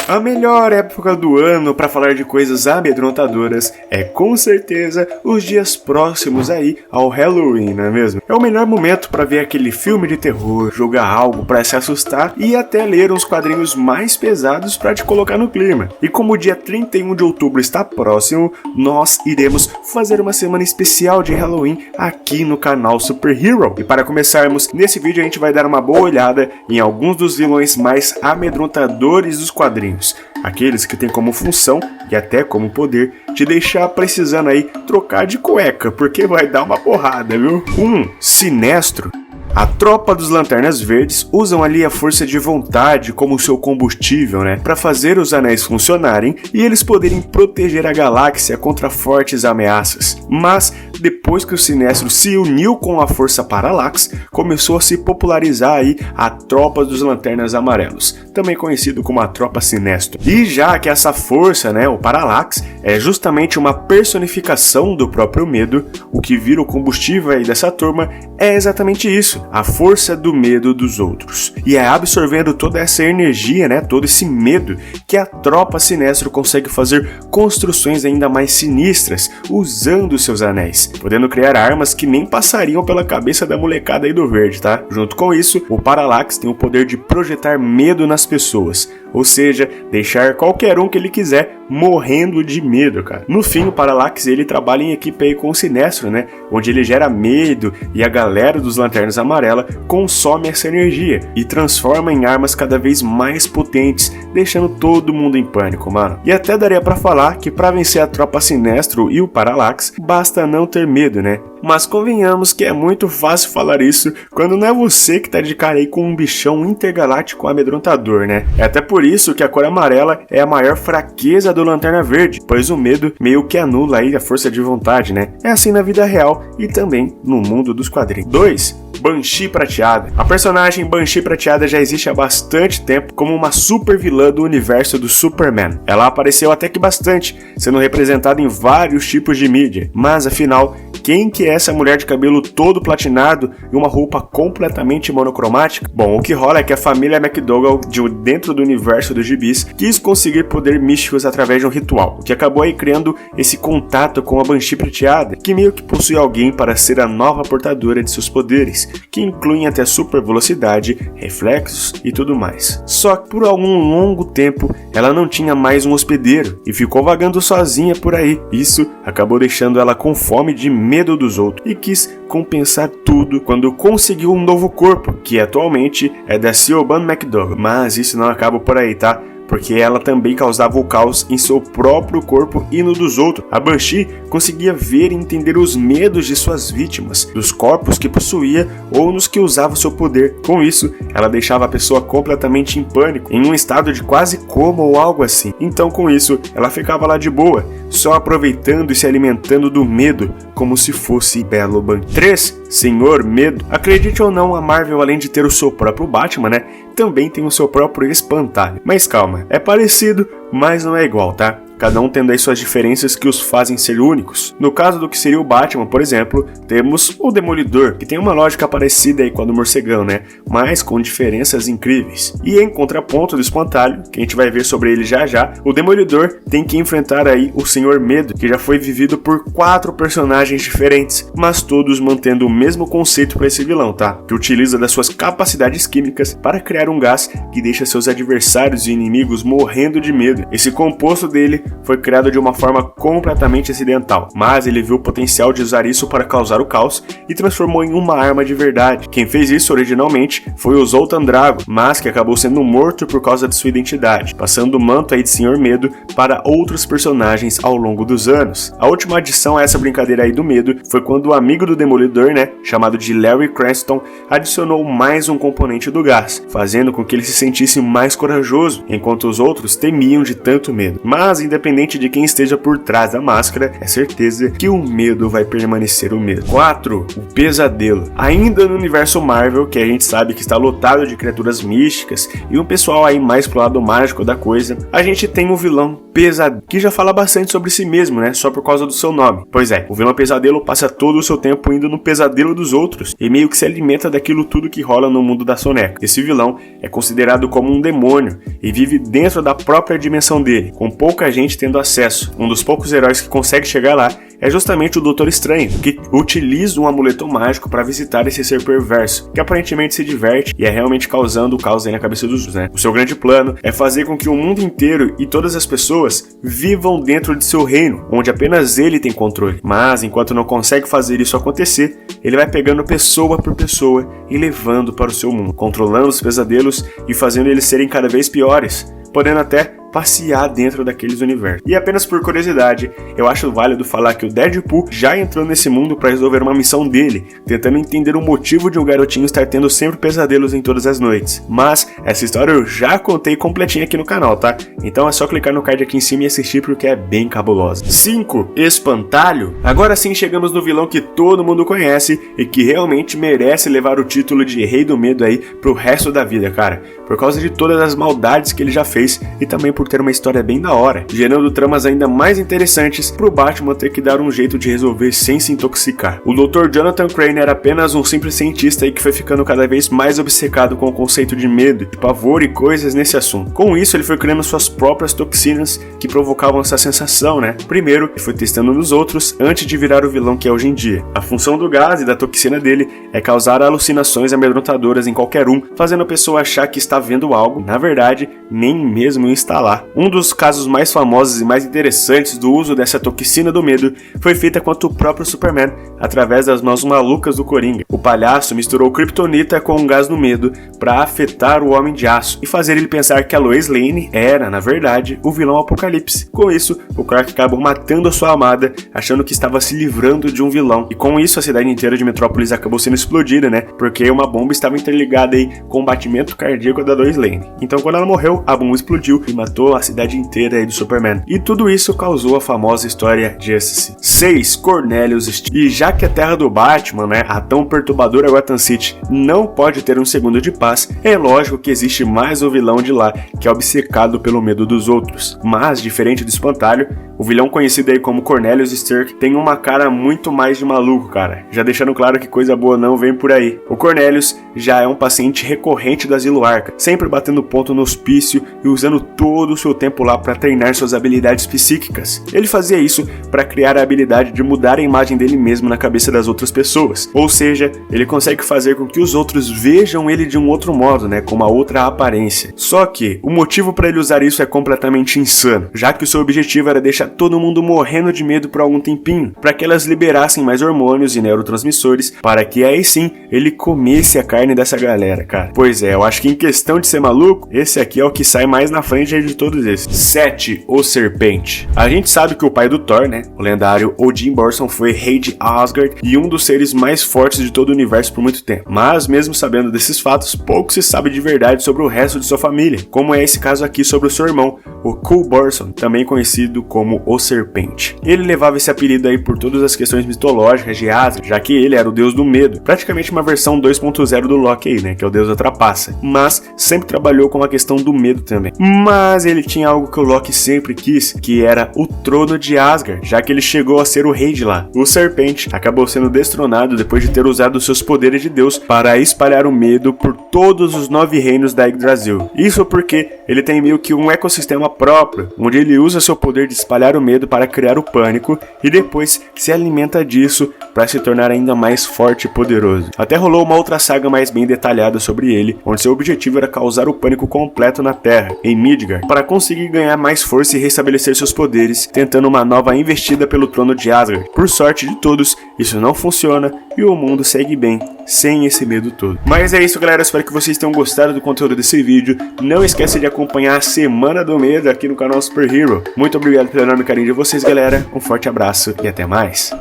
A melhor época do ano para falar de coisas amedrontadoras é com certeza os dias próximos aí ao Halloween, não é mesmo? É o melhor momento para ver aquele filme de terror, jogar algo para se assustar e até ler uns quadrinhos mais pesados para te colocar no clima. E como o dia 31 de outubro está próximo, nós iremos fazer uma semana especial de Halloween aqui no canal Super Hero. E para começarmos, nesse vídeo a gente vai dar uma boa olhada em alguns dos vilões mais amedrontadores dos quadrinhos. Aqueles que têm como função e até como poder te deixar precisando aí trocar de cueca, porque vai dar uma porrada, viu? Sinestro. A tropa dos Lanternas Verdes usam ali a força de vontade como seu combustível, né? Para fazer os anéis funcionarem e eles poderem proteger a galáxia contra fortes ameaças. Mas depois que o Sinestro se uniu com a Força Parallax, começou a se popularizar aí a tropa dos Lanternas Amarelos, também conhecido como a Tropa Sinestro. E já que essa força, né, o Parallax, é justamente uma personificação do próprio medo, o que vira o combustível aí dessa turma é exatamente isso, a força do medo dos outros. E é absorvendo toda essa energia, né, todo esse medo, que a Tropa Sinestro consegue fazer construções ainda mais sinistras, usando seus anéis, podendo criar armas que nem passariam pela cabeça da molecada aí do verde, tá? Junto com isso, o Parallax tem o poder de projetar medo nas pessoas, ou seja, deixar qualquer um que ele quiser morrendo de medo, cara. No fim, o Parallax, ele trabalha em equipe aí com o Sinestro, né? Onde ele gera medo e a galera dos Lanternas Amarela consome essa energia e transforma em armas cada vez mais potentes, deixando todo mundo em pânico, mano. E até daria pra falar que pra vencer a Tropa Sinestro e o Parallax, basta não ter medo, né? Mas convenhamos que é muito fácil falar isso quando não é você que tá de cara aí com um bichão intergaláctico amedrontador, né? É até por isso que a cor amarela é a maior fraqueza do Lanterna Verde, pois o medo meio que anula aí a força de vontade, né? É assim na vida real e também no mundo dos quadrinhos. 2. Banshee Prateada. A personagem Banshee Prateada já existe há bastante tempo como uma super vilã do universo do Superman. Ela apareceu até que bastante, sendo representada em vários tipos de mídia. Mas afinal, quem que é essa mulher de cabelo todo platinado e uma roupa completamente monocromática? Bom, o que rola é que a família McDougal, dentro do universo dos gibis, quis conseguir poder místicos através de um ritual, o que acabou aí criando esse contato com a Banshee Prateada, que meio que possui alguém para ser a nova portadora de seus poderes, que incluem até super velocidade, reflexos e tudo mais. Só que por algum longo tempo ela não tinha mais um hospedeiro e ficou vagando sozinha por aí. Isso acabou deixando ela com fome de medo dos outros e quis compensar tudo quando conseguiu um novo corpo, que atualmente é da Siobhan McDougal. Mas isso não acaba por aí, tá? Porque ela também causava o caos em seu próprio corpo e no dos outros. A Banshee conseguia ver e entender os medos de suas vítimas, dos corpos que possuía ou nos que usava seu poder. Com isso, ela deixava a pessoa completamente em pânico, em um estado de quase coma ou algo assim. Então, com isso, ela ficava lá de boa, só aproveitando e se alimentando do medo, como se fosse belo Banshee. 3. Senhor Medo. Acredite ou não, a Marvel, além de ter o seu próprio Batman, né, também tem o seu próprio espantalho. Mas calma, é parecido, mas não é igual, tá? Cada um tendo aí suas diferenças que os fazem ser únicos. No caso do que seria o Batman, por exemplo, temos o Demolidor, que tem uma lógica parecida aí com a do Morcegão, né? Mas com diferenças incríveis. E em contraponto do Espantalho, que a gente vai ver sobre ele já já, o Demolidor tem que enfrentar aí o Senhor Medo, que já foi vivido por 4 personagens diferentes, mas todos mantendo o mesmo conceito para esse vilão, tá? Que utiliza das suas capacidades químicas para criar um gás que deixa seus adversários e inimigos morrendo de medo. Esse composto dele foi criado de uma forma completamente acidental, mas ele viu o potencial de usar isso para causar o caos e transformou em uma arma de verdade. Quem fez isso originalmente foi o Zoltan Drago, mas que acabou sendo morto por causa de sua identidade, passando o manto aí de Senhor Medo para outros personagens ao longo dos anos. A última adição a essa brincadeira aí do medo foi quando o amigo do Demolidor, né, chamado de Larry Cranston, adicionou mais um componente do gás, fazendo com que ele se sentisse mais corajoso, enquanto os outros temiam de tanto medo. Mas, independente independente de quem esteja por trás da máscara, é certeza que o medo vai permanecer o mesmo. 4. O pesadelo. Ainda no universo Marvel, que a gente sabe que está lotado de criaturas místicas e um pessoal aí mais pro lado mágico da coisa, a gente tem um vilão Pesadelo, que já fala bastante sobre si mesmo, né? Só por causa do seu nome. Pois é, o vilão Pesadelo passa todo o seu tempo indo no pesadelo dos outros e meio que se alimenta daquilo tudo que rola no mundo da Soneca. Esse vilão é considerado como um demônio e vive dentro da própria dimensão dele, com pouca gente tendo acesso. Um dos poucos heróis que consegue chegar lá é justamente o Doutor Estranho, que utiliza um amuleto mágico para visitar esse ser perverso, que aparentemente se diverte e é realmente causando o caos aí na cabeça dos outros, né? O seu grande plano é fazer com que o mundo inteiro e todas as pessoas vivam dentro de seu reino, onde apenas ele tem controle. Mas, enquanto não consegue fazer isso acontecer, ele vai pegando pessoa por pessoa e levando para o seu mundo, controlando os pesadelos e fazendo eles serem cada vez piores, podendo até passear dentro daqueles universos. E apenas por curiosidade, eu acho válido falar que o Deadpool já entrou nesse mundo para resolver uma missão dele, tentando entender o motivo de um garotinho estar tendo sempre pesadelos em todas as noites. Mas essa história eu já contei completinha aqui no canal, tá? Então é só clicar no card aqui em cima e assistir porque é bem cabulosa. 5. Espantalho. Agora sim chegamos no vilão que todo mundo conhece e que realmente merece levar o título de Rei do Medo aí pro resto da vida, cara. Por causa de todas as maldades que ele já fez e também por ter uma história bem da hora, gerando tramas ainda mais interessantes pro Batman ter que dar um jeito de resolver sem se intoxicar. O Dr. Jonathan Crane era apenas um simples cientista aí que foi ficando cada vez mais obcecado com o conceito de medo, de pavor e coisas nesse assunto. Com isso, ele foi criando suas próprias toxinas que provocavam essa sensação, né? Primeiro, ele foi testando nos outros antes de virar o vilão que é hoje em dia. A função do gás e da toxina dele é causar alucinações amedrontadoras em qualquer um, fazendo a pessoa achar que está vendo algo, na verdade, nem mesmo instalar. Um dos casos mais famosos e mais interessantes do uso dessa toxina do medo foi feita contra o próprio Superman, através das mãos malucas do Coringa. O palhaço misturou kryptonita com um gás no medo para afetar o Homem de Aço e fazer ele pensar que a Lois Lane era, na verdade, o vilão Apocalipse. Com isso, o Clark acabou matando a sua amada, achando que estava se livrando de um vilão. E com isso, a cidade inteira de Metrópolis acabou sendo explodida, né? Porque uma bomba estava interligada aí com o batimento cardíaco da Lois Lane. Então, quando ela morreu, a bomba explodiu e matou a cidade inteira aí do Superman. E tudo isso causou a famosa história Justice. 6. Cornelius Steel. E já que a terra do Batman, né, a tão perturbadora Gotham City, não pode ter um segundo de paz, é lógico que existe mais um vilão de lá que é obcecado pelo medo dos outros. Mas, diferente do Espantalho, o vilão conhecido aí como Cornelius Stirk tem uma cara muito mais de maluco, cara. Já deixando claro que coisa boa não vem por aí. O Cornelius já é um paciente recorrente do Asilo Arkham, sempre batendo ponto no hospício e usando todo o seu tempo lá para treinar suas habilidades psíquicas. Ele fazia isso para criar a habilidade de mudar a imagem dele mesmo na cabeça das outras pessoas. Ou seja, ele consegue fazer com que os outros vejam ele de um outro modo, né, com uma outra aparência. Só que o motivo para ele usar isso é completamente insano, já que o seu objetivo era deixar todo mundo morrendo de medo por algum tempinho, para que elas liberassem mais hormônios e neurotransmissores, para que aí sim ele comesse a carne dessa galera, cara. Pois é, eu acho que em questão de ser maluco, esse aqui é o que sai mais na frente de todos esses. 7. O Serpente. A gente sabe que o pai do Thor, né, o lendário Odin Borson, foi rei de Asgard e um dos seres mais fortes de todo o universo por muito tempo. Mas mesmo sabendo desses fatos, pouco se sabe de verdade sobre o resto de sua família, como é esse caso aqui sobre o seu irmão, o Cul Borson, também conhecido como o Serpente. Ele levava esse apelido aí por todas as questões mitológicas de Asgard, já que ele era o deus do medo, praticamente uma versão 2.0 do Loki aí, né, que é o deus da trapaça, mas sempre trabalhou com a questão do medo também. Mas ele tinha algo que o Loki sempre quis, que era o trono de Asgard, já que ele chegou a ser o rei de lá. O Serpente acabou sendo destronado depois de ter usado seus poderes de Deus para espalhar o medo por todos os 9 reinos da Yggdrasil. Isso porque ele tem meio que um ecossistema próprio, onde ele usa seu poder de espalhar o medo para criar o pânico e depois se alimenta disso para se tornar ainda mais forte e poderoso. Até rolou uma outra saga mais bem detalhada sobre ele, onde seu objetivo era causar o pânico completo na Terra, em Midgard, para conseguir ganhar mais força e restabelecer seus poderes, tentando uma nova investida pelo trono de Asgard. Por sorte de todos, isso não funciona e o mundo segue bem, sem esse medo todo. Mas é isso, galera, espero que vocês tenham gostado do conteúdo desse vídeo. Não esqueça de acompanhar a Semana do Medo aqui no canal Super Hero. Muito obrigado pelo enorme carinho de vocês, galera, um forte abraço e até mais.